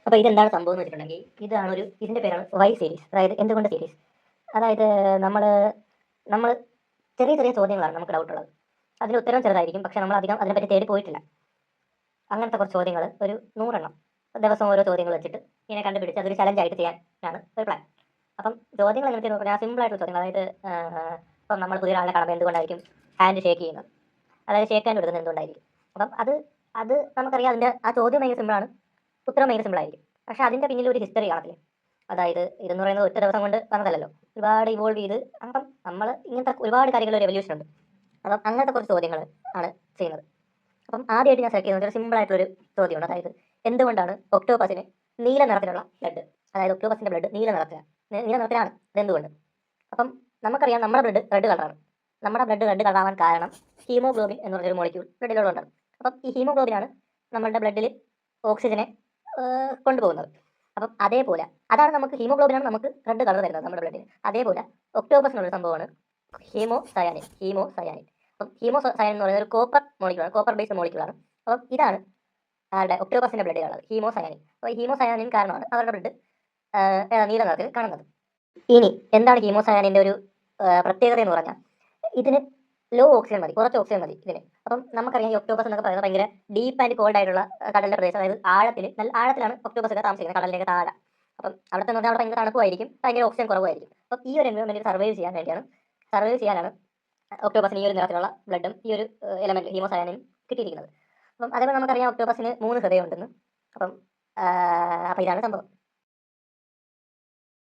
അപ്പോൾ ഇതെന്താണ് സംഭവം എന്ന് വെച്ചിട്ടുണ്ടെങ്കിൽ ഇതിൻ്റെ പേരാണ് വൈ സീരീസ്. അതായത് എന്തുകൊണ്ട് സീരീസ്. അതായത് നമ്മൾ നമ്മൾ ചെറിയ ചെറിയ ചോദ്യങ്ങളാണ് നമുക്ക് ഡൗട്ടുള്ളത്. അതിന് ഉത്തരം ചെറുതായിരിക്കും, പക്ഷെ നമ്മൾ അധികം അതിനെപ്പറ്റി തേടി പോയിട്ടില്ല. അങ്ങനത്തെ കുറച്ച് ചോദ്യങ്ങൾ, ഒരു 100 ദിവസം ഓരോ ചോദ്യങ്ങൾ വെച്ചിട്ട് ഇങ്ങനെ കണ്ടുപിടിച്ച് അതൊരു ചലഞ്ചായിട്ട് ചെയ്യാനാണ് ഒരു പ്ലാൻ. അപ്പം ചോദ്യങ്ങൾ എങ്ങനത്തെ പറഞ്ഞാൽ സിമ്പിളായിട്ടുള്ള ചോദ്യങ്ങൾ. അതായത് ഇപ്പം നമ്മൾ പുതിയ ആളെ കാണുമ്പോൾ എന്തുകൊണ്ടായിരിക്കും ഹാൻഡ് ഷേക്ക് ചെയ്യുന്നത്, അതായത് ഷേക്ക് ഹാൻഡ് എടുക്കുന്നത് എന്തുകൊണ്ടായിരിക്കും. അപ്പം അത് നമുക്കറിയാം. അതിൻ്റെ ആ ചോദ്യം ഭയങ്കര സിമ്പിളാണ്, ഉത്തരം ഭയങ്കര സിമ്പിളായിരിക്കും. പക്ഷേ അതിൻ്റെ പിന്നിൽ ഒരു ഹിസ്റ്ററി കാണത്തില്ലേ. അതായത് ഇതെന്ന് പറയുന്നത് ഒറ്റ ദിവസം കൊണ്ട് വന്നതല്ലല്ലോ, ഒരുപാട് ഇവോൾവ് ചെയ്ത്. അപ്പം നമ്മൾ ഇങ്ങനത്തെ ഒരുപാട് കാര്യങ്ങൾ ഒരു എവല്യൂഷൻ ഉണ്ട്. അപ്പം അങ്ങനത്തെ കുറച്ച് ചോദ്യങ്ങൾ ആണ് ചെയ്യുന്നത്. അപ്പം ആദ്യമായിട്ട് ഞാൻ സെലക്ട് ചെയ്യുന്നത് ഒരു സിമ്പിളായിട്ടുള്ളൊരു ചോദ്യമുണ്ട്. അതായത് എന്തുകൊണ്ടാണ് ഒക്ടോപസിന് നീല നിറത്തിലുള്ള ബ്ലഡ്, അതായത് ഒക്ടോപസിൻ്റെ ബ്ലഡ് നീല നിറത്തിലാണ്, അതെന്തുകൊണ്ട്. അപ്പം നമുക്കറിയാം നമ്മുടെ ബ്ലഡ് റെഡ് കളറാണ്. നമ്മുടെ ബ്ലഡ് റെഡ് കളറാവാൻ കാരണം ഹീമോഗ്ലോബിൻ എന്ന് പറഞ്ഞൊരു മോളിക്യൂൾ ബ്ലഡിലുള്ളതാണ്. അപ്പം ഈ ഹീമോഗ്ലോബിനാണ് നമ്മളുടെ ബ്ലഡിൽ ഓക്സിജനെ കൊണ്ടുപോകുന്നത്. അപ്പം അതേപോലെ അതാണ് നമുക്ക് ഹീമോഗ്ലോബിനാണ് നമുക്ക് റെഡ് കളർ തരുന്നത് നമ്മുടെ ബ്ലഡിന്. അതേപോലെ ഒക്ടോപസിനുള്ള സംഭവമാണ് ഹീമോസയാനിൻ. അപ്പം ഹീമോസയാനിൻ എന്ന് പറയുന്നത് ഒരു കോപ്പർ മോളിക്യൂളാണ്, കോപ്പർ ബേസ്ഡ് മോളിക്യൂളാണ്. അപ്പം ഇതാണ് ആരുടെ ഒക്ടോപസിൻ്റെ ബ്ലഡിലുള്ളത് ഹീമോസയാനിൻ. അപ്പോൾ ഈ ഹീമോസയാനിൻ കാരണമാണ് അവരുടെ ബ്ലഡ് നീല നിറത്തിൽ കാണുന്നത്. ഇനി എന്താണ് ഹീമോസയാനിൻ്റെ ഒരു പ്രത്യേകത എന്ന് പറഞ്ഞാൽ, ഇതിന് ലോ ഓക്സിജൻ മതി, കുറച്ച് ഓക്സിജൻ മതി ഇതിന്. അപ്പം നമുക്കറിയാം ഈ ഒക്ടോപസ് എന്നൊക്കെ പറയുന്നത് ഭയങ്കര ഡീപ്പ് ആൻഡ് കോൾഡ് ആയിട്ടുള്ള കടലിൻ്റെ പ്രദേശം. അതായത് നല്ല ആഴത്തിലാണ് ഒക്ടോപസ് ഒക്കെ താമസിക്കുന്നത്, കടലിലേക്ക് താഴെ. അപ്പം അവിടുത്തെ എന്ന് പറഞ്ഞാൽ അവിടെ ഭയങ്കര തണുപ്പുമായിരിക്കും, ഭയങ്കര ഓക്സിജൻ കുറവായിരിക്കും. അപ്പം ഈ ഒരു എൻവയോൺമെൻറ്റിൽ സർവൈവ് ചെയ്യാനാണ് ഒക്ടോപസിന് ഈ ഒരു നിറത്തിലുള്ള ബ്ലഡും ഈ ഒരു എലമെൻറ്റ് ഹീമോസയാനിനും കിട്ടിയിരിക്കുന്നത്. അപ്പം അതേപോലെ നമുക്കറിയാം ഒക്ടോപസിന് 3 ഹൃദയം ഉണ്ടെന്ന്. അപ്പം ഇതാണ് സംഭവം.